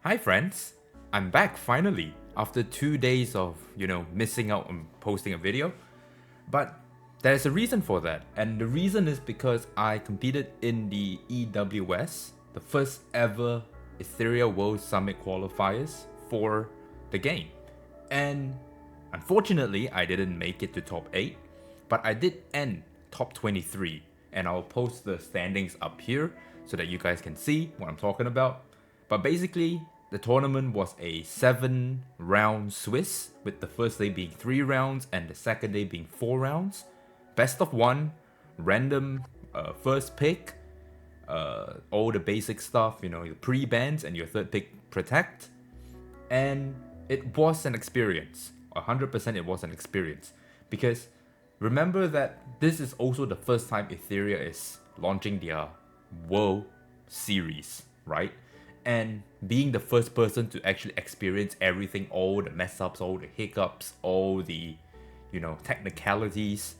Hi friends, I'm back finally after 2 days of, missing out on posting a video. But there's a reason for that, and the reason is because I competed in the EWS, the first ever Ethereal World Summit qualifiers for the game. And unfortunately, I didn't make it to top 8, but I did end top 23, and I'll post the standings up here so that you guys can see what I'm talking about. But basically, the tournament was a 7-round Swiss, with the first day being 3 rounds and the second day being 4 rounds. Best of 1, random first pick, all the basic stuff, your pre-bans and your third pick protect. And it was an experience. 100% it was an experience. Because remember that this is also the first time Etheria is launching their World Series, right? And being the first person to actually experience everything, all the mess ups, all the hiccups, all the, technicalities,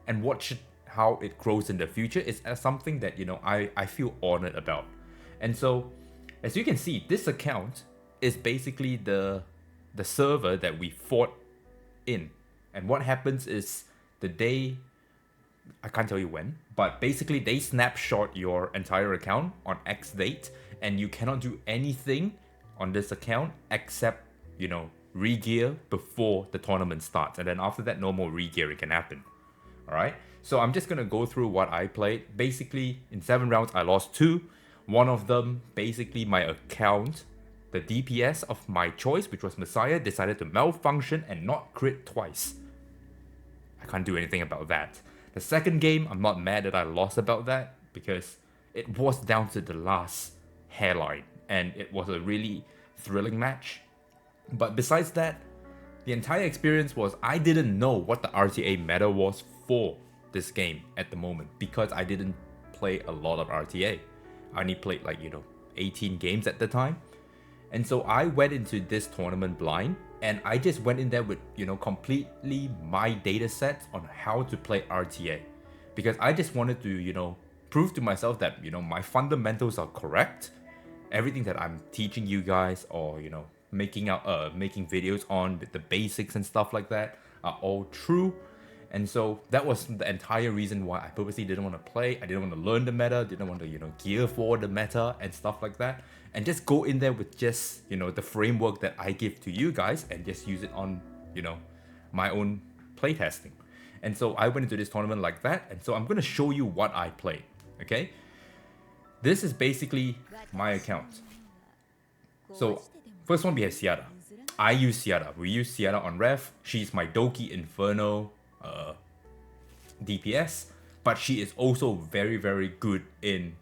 and watch how it grows in the future is something that, I feel honored about. And so, as you can see, this account is basically the server that we fought in. And what happens is the day, I can't tell you when, but basically they snapshot your entire account on X date, and you cannot do anything on this account except, re-gear before the tournament starts. And then after that, no more re-gearing can happen. Alright? So I'm just gonna go through what I played. Basically, in 7 rounds, I lost 2. One of them, basically my account, the DPS of my choice, which was Messiah, decided to malfunction and not crit twice. I can't do anything about that. The second game, I'm not mad that I lost about that, because it was down to the last hairline, and it was a really thrilling match. But besides that, the entire experience was, I didn't know what the RTA meta was for this game at the moment, because I didn't play a lot of RTA. I only played 18 games at the time. And so I went into this tournament blind, and I just went in there with, completely my data sets on how to play RTA. Because I just wanted to, prove to myself that, my fundamentals are correct. Everything that I'm teaching you guys, or, making videos on with the basics and stuff like that, are all true. And so that was the entire reason why I purposely didn't want to play. I didn't want to learn the meta, didn't want to, gear for the meta and stuff like that. And just go in there with just, the framework that I give to you guys, and just use it on, my own playtesting. And so I went into this tournament like that. And so I'm going to show you what I played, okay? This is basically my account. So first one, we have Ciara. I use Ciara. We use Ciara on Rev. She's my Doki Inferno DPS, but she is also very, very good in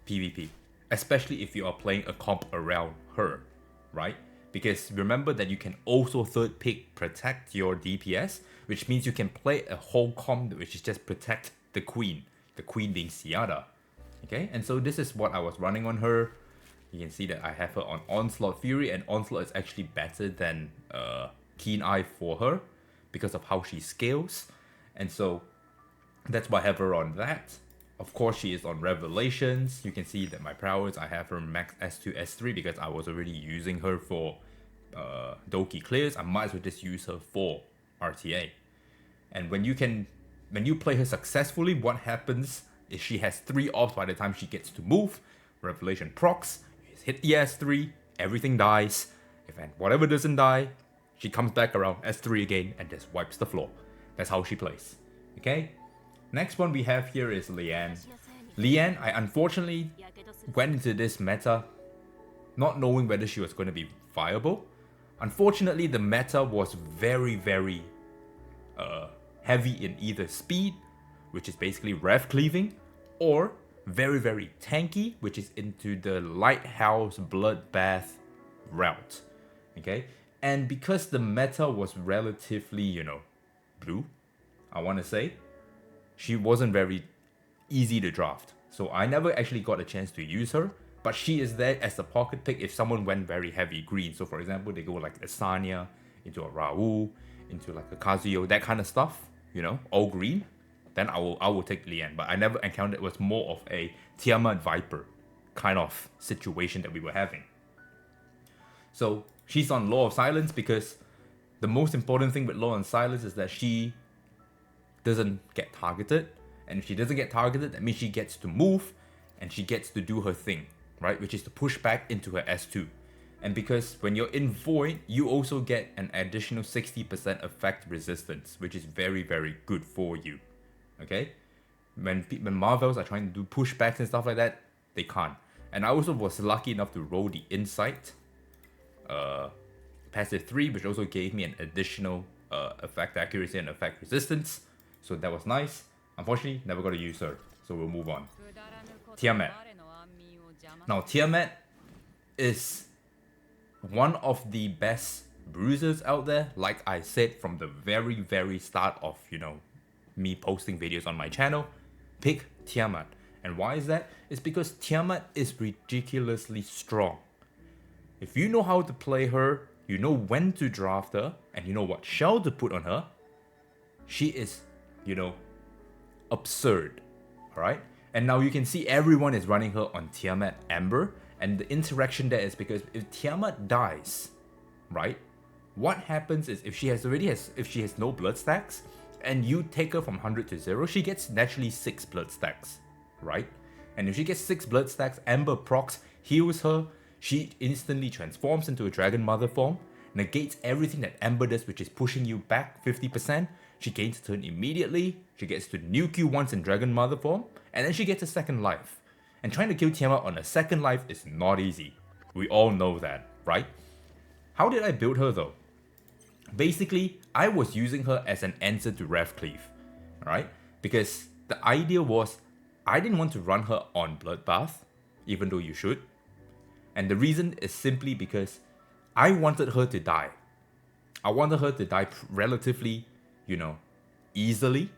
PvP, especially if you are playing a comp around her, right? Because remember that you can also third pick protect your DPS, which means you can play a whole comp which is just protect the queen being Ciara. Okay, and so this is what I was running on her. You can see that I have her on Onslaught Fury, and Onslaught is actually better than Keen Eye for her because of how she scales. And so that's why I have her on that. Of course, she is on Revelations. You can see that my prowess, I have her max S2, S3 because I was already using her for Doki clears. I might as well just use her for RTA. And when you play her successfully, what happens is she has 3 orbs by the time she gets to move. Revelation procs, you hit the S3, everything dies. If whatever doesn't die, she comes back around S3 again and just wipes the floor. That's how she plays. Okay? Next one we have here is Leanne. Leanne, I unfortunately went into this meta not knowing whether she was going to be viable. Unfortunately, the meta was very, very heavy in either speed, which is basically rev cleaving, or very, very tanky, which is into the Lighthouse Bloodbath route. Okay? And because the meta was relatively, blue, I want to say, she wasn't very easy to draft. So I never actually got a chance to use her, but she is there as a pocket pick if someone went very heavy green. So for example, they go like a Sanya, into a Raul, into like a Kazuyo, that kind of stuff, all green. Then I will take Leanne. But I never encountered, it was more of a Tiamat Viper kind of situation that we were having. So she's on Law of Silence because the most important thing with Law of Silence is that she doesn't get targeted. And if she doesn't get targeted, that means she gets to move and she gets to do her thing, right? Which is to push back into her S2. And because when you're in Void, you also get an additional 60% effect resistance, which is very, very good for you. Okay? When Marvels are trying to do pushbacks and stuff like that, they can't. And I also was lucky enough to roll the Insight passive 3, which also gave me an additional effect accuracy and effect resistance. So that was nice. Unfortunately, never got to use her. So we'll move on. Tiamat. Now, Tiamat is one of the best bruisers out there. Like I said from the very, very start of, me posting videos on my channel, pick Tiamat. And why is that? It's because Tiamat is ridiculously strong. If you know how to play her, you know when to draft her, and you know what shell to put on her, she is, absurd. Alright? And now you can see everyone is running her on Tiamat Amber, and the interaction there is because if Tiamat dies, right? What happens is if she has no blood stacks, and you take her from 100 to 0, she gets naturally 6 blood stacks, right? And if she gets 6 blood stacks, Amber procs, heals her, she instantly transforms into a Dragon Mother form, negates everything that Amber does, which is pushing you back 50%, she gains a turn immediately, she gets to nuke you once in Dragon Mother form, and then she gets a second life. And trying to kill Tiamat on a second life is not easy. We all know that, right? How did I build her though? Basically, I was using her as an answer to Rev Cleave, alright? Because the idea was, I didn't want to run her on Bloodbath, even though you should. And the reason is simply because I wanted her to die. I wanted her to die relatively, easily,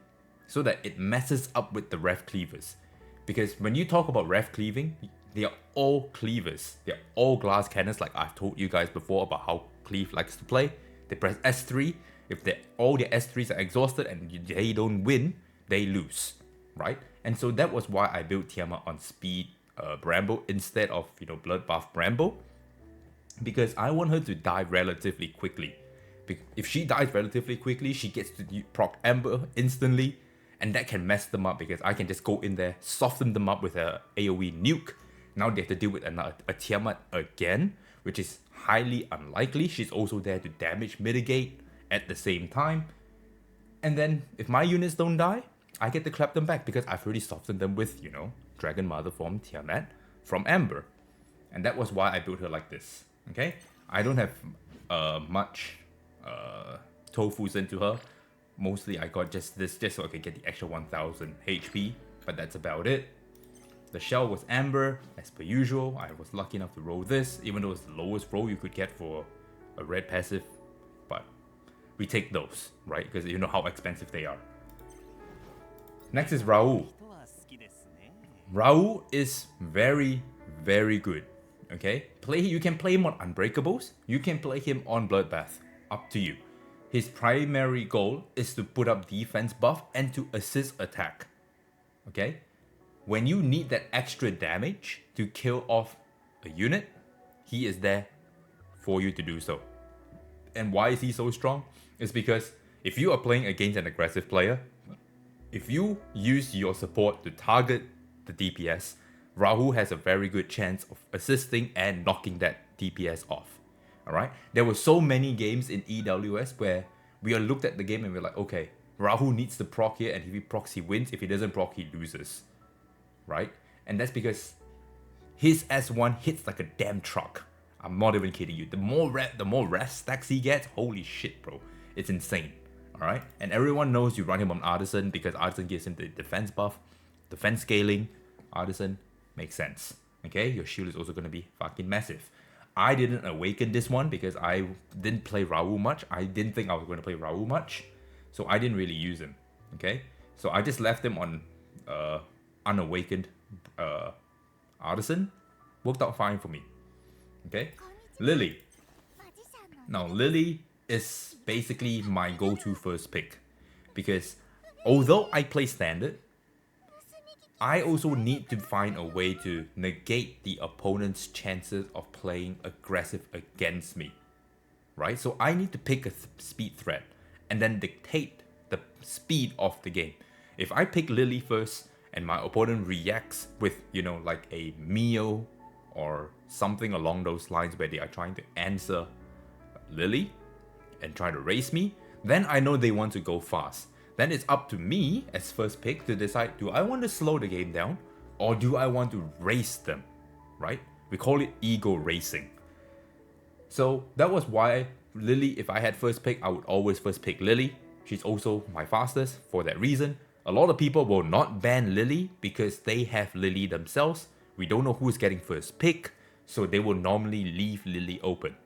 so that it messes up with the Rev Cleavers. Because when you talk about Rev Cleaving, they are all cleavers. They are all glass cannons, like I've told you guys before about how Cleave likes to play. They press S3. If all their S3s are exhausted and they don't win, they lose, right? And so that was why I built Tiamat on Speed Bramble instead of Bloodbath Bramble, because I want her to die relatively quickly. If she dies relatively quickly, she gets to proc Amber instantly, and that can mess them up because I can just go in there, soften them up with a AoE nuke. Now they have to deal with a Tiamat again, which is highly unlikely. She's also there to damage mitigate at the same time. And then if my units don't die, I get to clap them back because I've already softened them with, Dragon Mother form Tiamat from Amber. And that was why I built her like this. Okay? I don't have much tofus into her. Mostly I got just this, just so I could get the extra 1000 HP, but that's about it. The shell was Amber, as per usual. I was lucky enough to roll this, even though it's the lowest roll you could get for a red passive, but we take those, right? Because you know how expensive they are. Next is Raoul. Raoul is very, very good, okay? You can play him on Unbreakables, you can play him on Bloodbath, up to you. His primary goal is to put up defense buff and to assist attack, okay? When you need that extra damage to kill off a unit, he is there for you to do so. And why is he so strong? It's because if you are playing against an aggressive player, if you use your support to target the DPS, Raoul has a very good chance of assisting and knocking that DPS off. Alright? There were so many games in EWS where we looked at the game and we're like, okay, Raoul needs to proc here, and if he procs, he wins. If he doesn't proc, he loses. Right? And that's because his S1 hits like a damn truck. I'm not even kidding you. The more rest stacks he gets, holy shit, bro. It's insane. Alright? And everyone knows you run him on Artisan because Artisan gives him the defense buff, defense scaling. Artisan makes sense. Okay? Your shield is also going to be fucking massive. I didn't awaken this one because I didn't play Raoul much. I didn't think I was going to play Raoul much. So I didn't really use him. Okay? So I just left him on unawakened Artisan. Worked out fine for me. Okay? Lily. Now Lily is basically my go-to first pick. Because although I play standard, I also need to find a way to negate the opponent's chances of playing aggressive against me, right? So I need to pick a speed threat and then dictate the speed of the game. If I pick Lily first and my opponent reacts with, like a Mio or something along those lines where they are trying to answer Lily and try to race me, then I know they want to go fast. Then it's up to me as first pick to decide, do I want to slow the game down or do I want to race them, right? We call it ego racing. So that was why Lily, if I had first pick, I would always first pick Lily. She's also my fastest for that reason. A lot of people will not ban Lily because they have Lily themselves. We don't know who's getting first pick, so they will normally leave Lily open,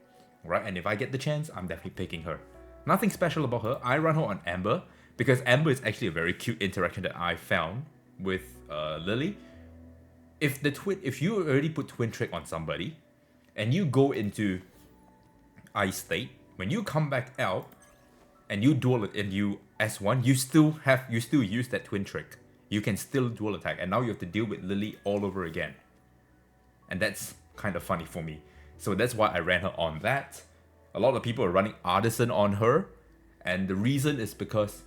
right? And if I get the chance, I'm definitely picking her. Nothing special about her. I run her on Amber because Amber is actually a very cute interaction that I found with Lily. If you already put Twin Trick on somebody and you go into ice state, when you come back out and you dual it and you S1, you still use that Twin Trick. You can still dual attack, and now you have to deal with Lily all over again. And that's kind of funny for me. So that's why I ran her on that. A lot of people are running Artisan on her, and the reason is because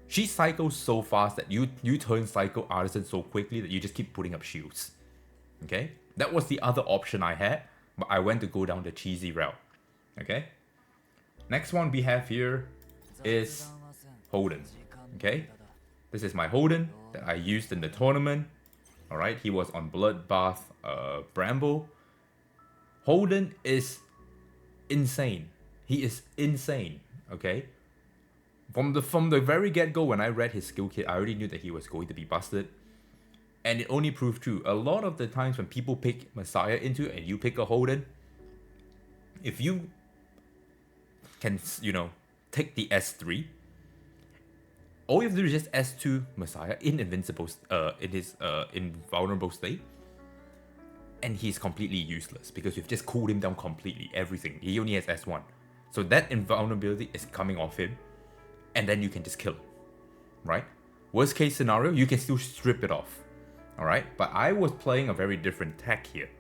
she cycles so fast that you turn cycle Artisan so quickly that you just keep putting up shields. Okay? That was the other option I had, but I went to go down the cheesy route. Okay? Next one we have here is Holden. Okay? This is my Holden that I used in the tournament. Alright, he was on Bloodbath Bramble. Holden is insane. He is insane. Okay? From the very get-go, when I read his skill kit, I already knew that he was going to be busted. And it only proved true. A lot of the times when people pick Messiah into it and you pick a Holden, if you can, take the S3, all you have to do is just S2 Messiah in invincible, in his invulnerable state, and he's completely useless because you've just cooled him down completely. Everything. He only has S1, so that invulnerability is coming off him, and then you can just kill him, right? Worst case scenario, you can still strip it off, all right? But I was playing a very different tech here,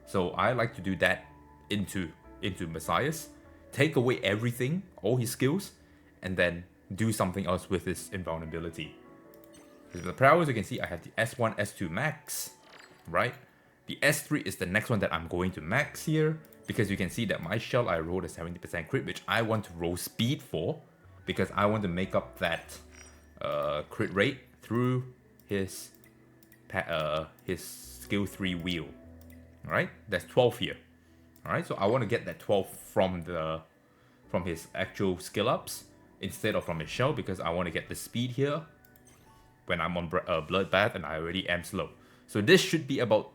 so I like to do that into Messiah's, take away everything, all his skills, and then do something else with his invulnerability. With the powers, you can see I have the S1, S2 max, right? The S3 is the next one that I'm going to max here, because you can see that my shell, I rolled a 70% crit, which I want to roll speed for, because I want to make up that crit rate through his skill 3 wheel. Alright, that's 12 here. Alright, so I want to get that 12 from his actual skill ups instead of from his shell, because I want to get the speed here when I'm on Bloodbath and I already am slow. So this should be about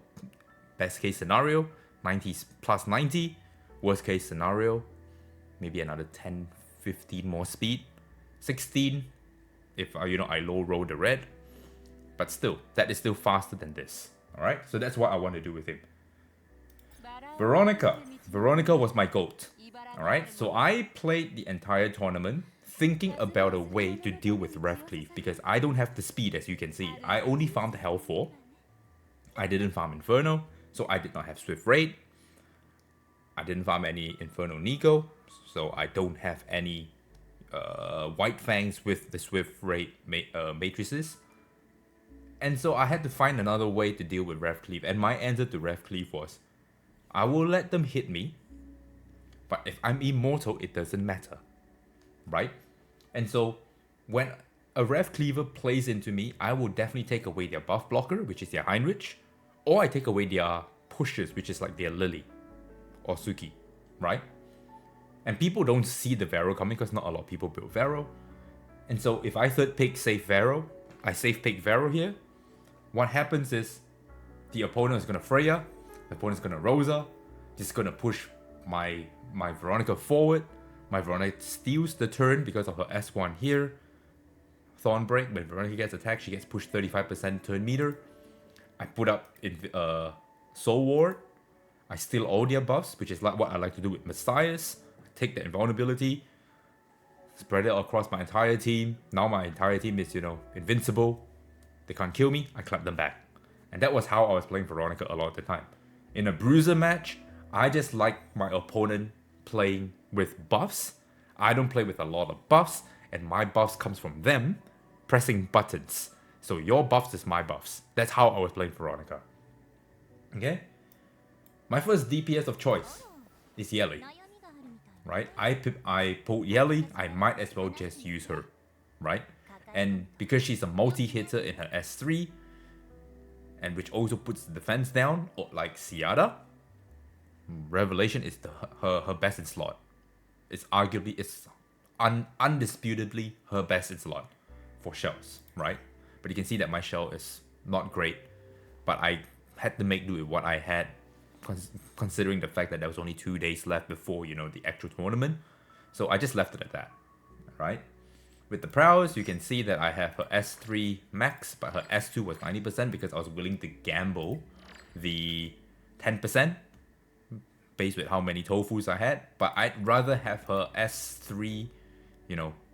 best case scenario, 90 plus 90. Worst case scenario, maybe another 10, 15 more speed. 16 if I low roll the red. But still, that is still faster than this. Alright, so that's what I want to do with him. Veronica. Veronica was my GOAT. Alright, so I played the entire tournament thinking about a way to deal with Revcleave, because I don't have the speed, as you can see. I only farmed Hell 4. I didn't farm Inferno, so I did not have Swift Raid. I didn't farm any Inferno Nico, so I don't have any White Fangs with the Swift Raid matrices. And so I had to find another way to deal with Revcleave, and my answer to Revcleave was, I will let them hit me, but if I'm immortal, it doesn't matter, right? And so when a Rev Cleaver plays into me, I will definitely take away their buff blocker, which is their Heinrich, or I take away their pushes, which is like their Lily or Suki, right? And people don't see the Vero coming because not a lot of people build Vero. And so if I third pick safe Vero, I safe pick Vero here, what happens is the opponent is going to Freya, the opponent is going to Rosa, just going to push my Veronica forward. My Veronica steals the turn because of her S1 here. Thornbreak, when Veronica gets attacked, she gets pushed 35% turn meter. I put up Soul Ward. I steal all their buffs, which is like what I like to do with Messiahs. Take the invulnerability, spread it across my entire team. Now my entire team is, invincible. They can't kill me. I clap them back. And that was how I was playing Veronica a lot of the time. In a bruiser match, I just like my opponent playing with buffs. I don't play with a lot of buffs, and my buffs comes from them pressing buttons. So your buffs is my buffs. That's how I was playing Veronica. Okay? My first DPS of choice is Yelly. Right? I pulled Yelly, I might as well just use her. Right? And because she's a multi-hitter in her S3, and which also puts the defense down, like Ciara, Revelation is her best in slot. It's undisputedly her best in slot for shells, right? But you can see that my shell is not great, but I had to make do with what I had, considering the fact that there was only 2 days left before, the actual tournament. So I just left it at that, right? With the prowess, you can see that I have her S3 max, but her S2 was 90% because I was willing to gamble the 10% based with how many tofus I had. But I'd rather have her S3,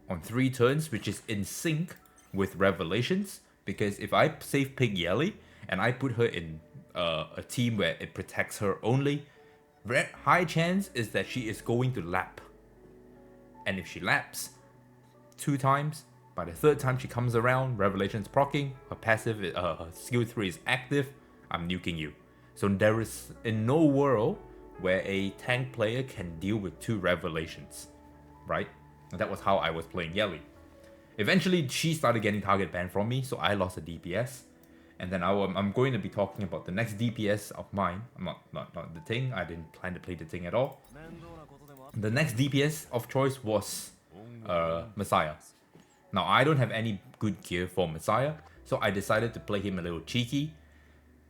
on 3 turns, which is in sync with Revelations. Because if I save pick Yelly and I put her in a team where it protects her only, high chance is that she is going to lap. And if she laps 2 times, by the 3rd time she comes around, Revelation's proccing, her passive, her skill 3 is active, I'm nuking you. So there is in no world where a tank player can deal with 2 Revelations, right? And that was how I was playing Yelly. Eventually, she started getting target banned from me, so I lost a DPS. And then I'm going to be talking about the next DPS of mine. Not the Ting. I didn't plan to play the Ting at all. The next DPS of choice was Messiah. Now, I don't have any good gear for Messiah, so I decided to play him a little cheeky,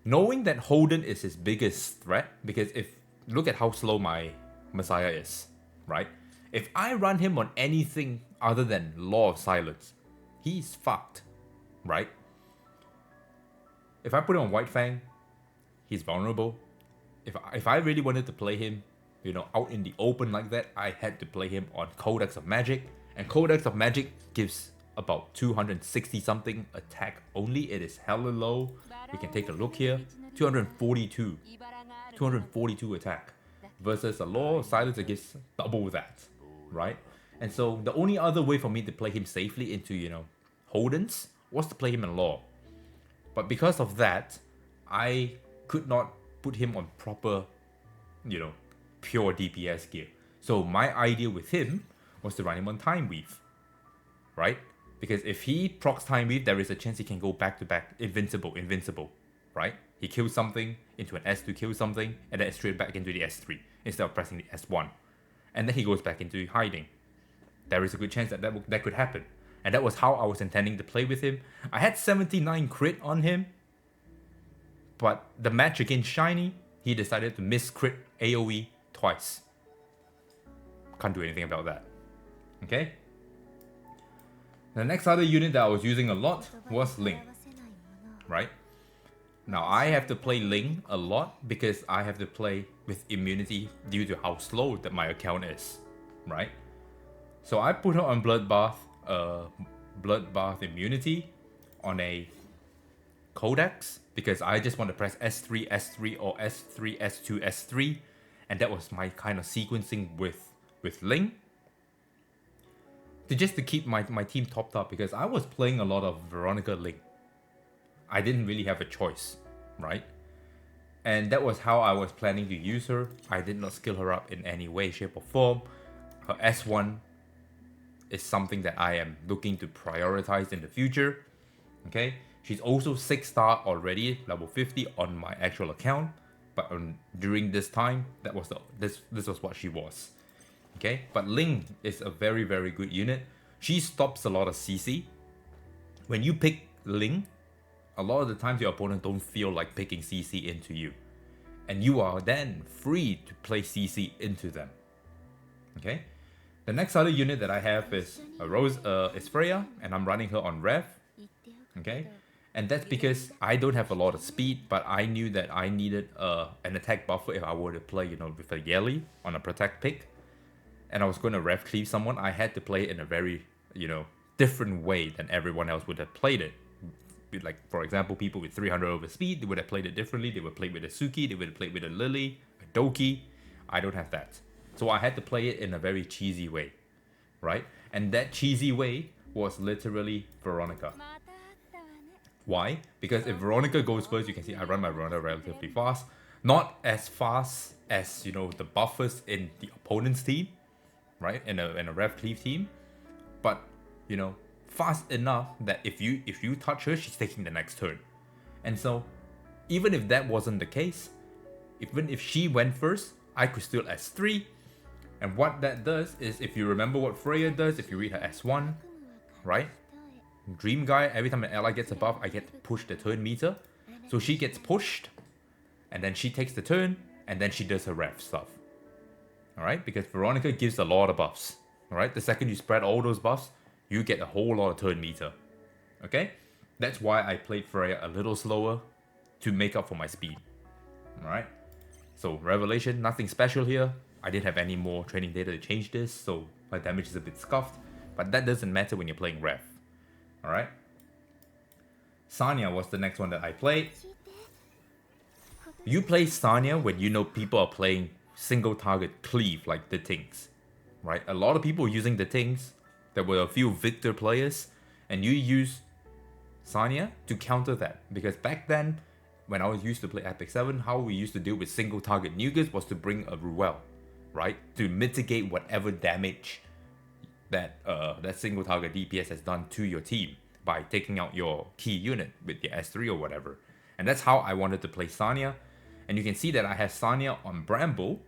knowing that Holden is his biggest threat, because look at how slow my Messiah is, right? If I run him on anything other than Law of Silence, he's fucked, right? If I put him on White Fang, he's vulnerable. If I really wanted to play him, out in the open like that, I had to play him on Codex of Magic. And Codex of Magic gives about 260 something attack only. It is hella low. We can take a look here. 242 attack. Versus a Law of Silence that gives double that, right? And so the only other way for me to play him safely into, Holdens was to play him in Law. But because of that, I could not put him on proper, pure DPS gear. So my idea with him was to run him on Time Weave, right? Because if he procs Time Weave, there is a chance he can go back to back invincible, right? He kills something into an S2, kills something, and then straight back into the S3 instead of pressing the S1. And then he goes back into hiding. There is a good chance that could happen. And that was how I was intending to play with him. I had 79 crit on him, but the match against Shiny, he decided to miss crit AoE twice. Can't do anything about that. Okay? The next other unit that I was using a lot was Ling. Right? Now I have to play Ling a lot because I have to play with immunity due to how slow that my account is. Right? So I put her on Bloodbath immunity on a Codex because I just want to press S3, S3 or S3, S2, S3, and that was my kind of sequencing with Ling. Just to keep my team topped up because I was playing a lot of Veronica Ling. I didn't really have a choice, right? And that was how I was planning to use her. I did not skill her up in any way, shape or form. Her S1 is something that I am looking to prioritize in the future. Okay, she's also 6-star already, level 50 on my actual account. But during this time, this was what she was. Okay, but Ling is a very, very good unit. She stops a lot of CC. When you pick Ling, a lot of the times your opponent don't feel like picking CC into you. And you are then free to play CC into them. Okay, the next other unit that I have is Etheria, and I'm running her on Rev. Okay, and that's because I don't have a lot of speed, but I knew that I needed an attack buffer if I were to play, with a Yelly on a protect pick. And I was going to Rev cleave someone. I had to play it in a very, different way than everyone else would have played it. like for example, people with 300 over speed, they would have played it differently. They would play with a Suki, they would have played with a Lily, a Doki. I don't have that. So I had to play it in a very cheesy way, right? And that cheesy way was literally Veronica. Why? Because if Veronica goes first, you can see I run my Veronica relatively fast. Not as fast as, you know, the buffers in the opponent's team, right? In a Rev Cleave team. But, you know, fast enough that if you touch her, she's taking the next turn. And so, even if that wasn't the case, even if she went first, I could still S3. And what that does is, if you remember what Freya does, if you read her S1, right? Dream Guy, every time an ally gets a buff, I get to push the turn meter. So she gets pushed, and then she takes the turn, and then she does her Rev stuff. Alright? Because Veronica gives a lot of buffs. Alright? The second you spread all those buffs, you get a whole lot of turn meter. Okay? That's why I played Freya a little slower to make up for my speed. Alright? So, Revelation, nothing special here. I didn't have any more training data to change this, so my damage is a bit scuffed. But that doesn't matter when you're playing Rev. Alright? Sanya was the next one that I played. You play Sanya when you know people are playing single target cleave like the Tings. Right? A lot of people using the Tings. There were a few Victor players. And you use Sanya to counter that. Because back then, when I was used to play Epic 7, how we used to deal with single target Nugas was to bring a Ruel. Right? To mitigate whatever damage that single target DPS has done to your team by taking out your key unit with the S3 or whatever. And that's how I wanted to play Sanya. And you can see that I have Sanya on Bramble.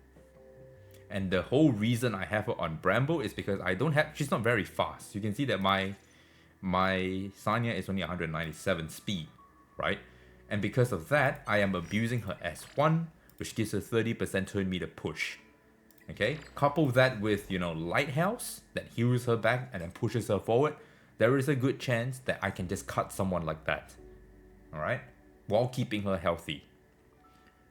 And the whole reason I have her on Bramble is because she's not very fast. You can see that my Sanya is only 197 speed, right? And because of that, I am abusing her S1, which gives her 30% turn meter push. Okay, couple that with, you know, Lighthouse that heals her back and then pushes her forward. There is a good chance that I can just cut someone like that. Alright, while keeping her healthy.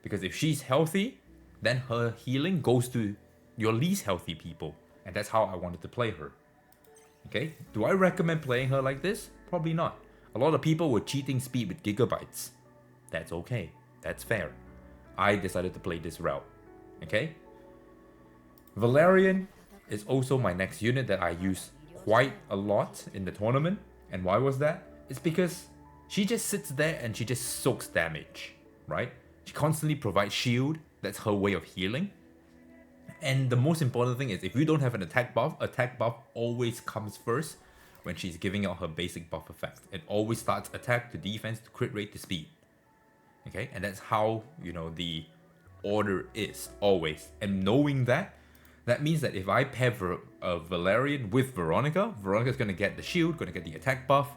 Because if she's healthy, then her healing goes to your least healthy people. And that's how I wanted to play her. Okay, do I recommend playing her like this? Probably not. A lot of people were cheating speed with gigabytes. That's okay, that's fair. I decided to play this route. Okay. Valerian is also my next unit that I use quite a lot in the tournament. And why was that? It's because she just sits there and she just soaks damage, right? She constantly provides shield. That's her way of healing. And the most important thing is, if you don't have an attack buff always comes first when she's giving out her basic buff effect. It always starts attack to defense to crit rate to speed. Okay, and that's how, you know, the order is always. And knowing that, that means that if I pair Valerian with Veronica, Veronica's going to get the shield, going to get the attack buff,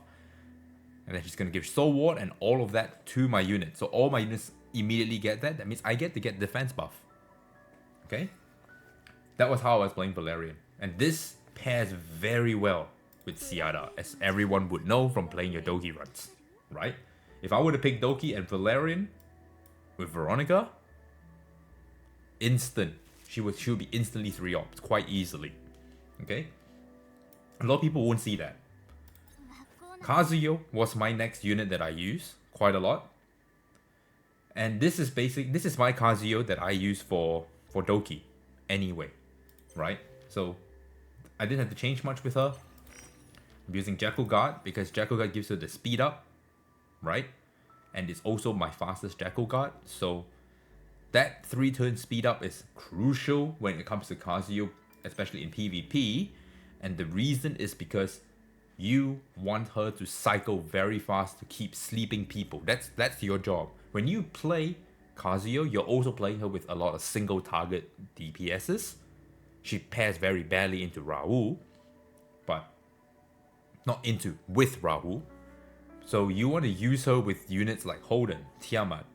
and then she's going to give Soul Ward and all of that to my unit. So all my units immediately get that. That means I get to get defense buff. Okay? That was how I was playing Valerian. And this pairs very well with Ciara, as everyone would know from playing your Doki runs. Right? If I were to pick Doki and Valerian with Veronica, instant. She would be instantly 3 ops quite easily. Okay? A lot of people won't see that. Kazuyo was my next unit that I use quite a lot. And this is my Kazuyo that I use for Doki anyway. Right? So I didn't have to change much with her. I'm using Jackal Guard because Jackal Guard gives her the speed up. Right? And it's also my fastest Jackal Guard. So that 3-turn speed up is crucial when it comes to Kazuyo, especially in PvP. And the reason is because you want her to cycle very fast to keep sleeping people. That's your job. When you play Kazuyo, you're also playing her with a lot of single target DPSs. She pairs very badly into Raoul, but not with Raoul. So you want to use her with units like Holden, Tiamat,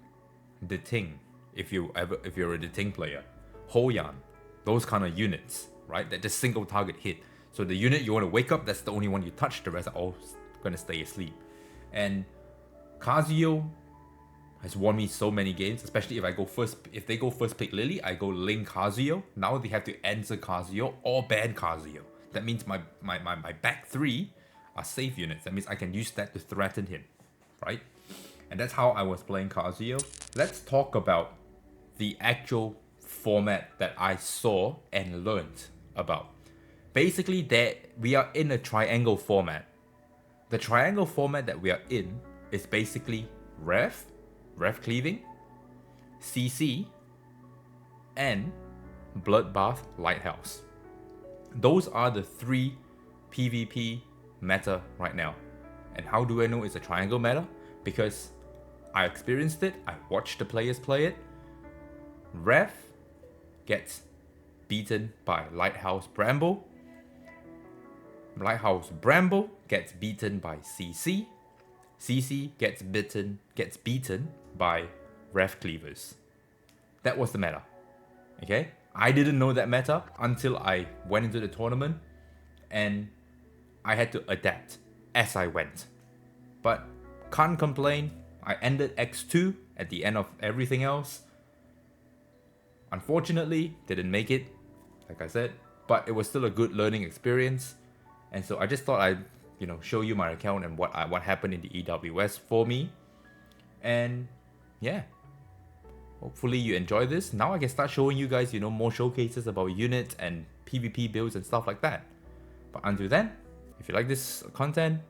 the Ting. If you're a Ting player, Hoyan, those kind of units, right? That just single target hit. So the unit you want to wake up, that's the only one you touch. The rest are all gonna stay asleep. And Kazuyo has won me so many games, especially if they go first pick Lily, I go Ling Kazuyo. Now they have to answer Kazuyo or ban Kazuyo. That means my back 3 are safe units. That means I can use that to threaten him. right? And that's how I was playing Kazuyo. Let's talk about the actual format that I saw and learned about. Basically, we are in a triangle format. The triangle format that we are in is basically Rev Cleaving, CC, and Bloodbath Lighthouse. Those are the 3 PvP meta right now. And how do I know it's a triangle meta? Because I experienced it, I watched the players play it. Rev gets beaten by Lighthouse Bramble. Lighthouse Bramble gets beaten by CC. CC gets beaten by Rev Cleavers. That was the meta. Okay? I didn't know that meta until I went into the tournament, and I had to adapt as I went. But can't complain. I ended X2 at the end of everything else. Unfortunately, didn't make it, like I said, but it was still a good learning experience. And so I just thought I'd, show you my account and what happened in the EWS for me. And yeah, hopefully you enjoy this. Now I can start showing you guys, more showcases about units and PvP builds and stuff like that. But until then, if you like this content,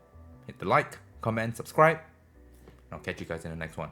hit the like, comment, subscribe. And I'll catch you guys in the next one.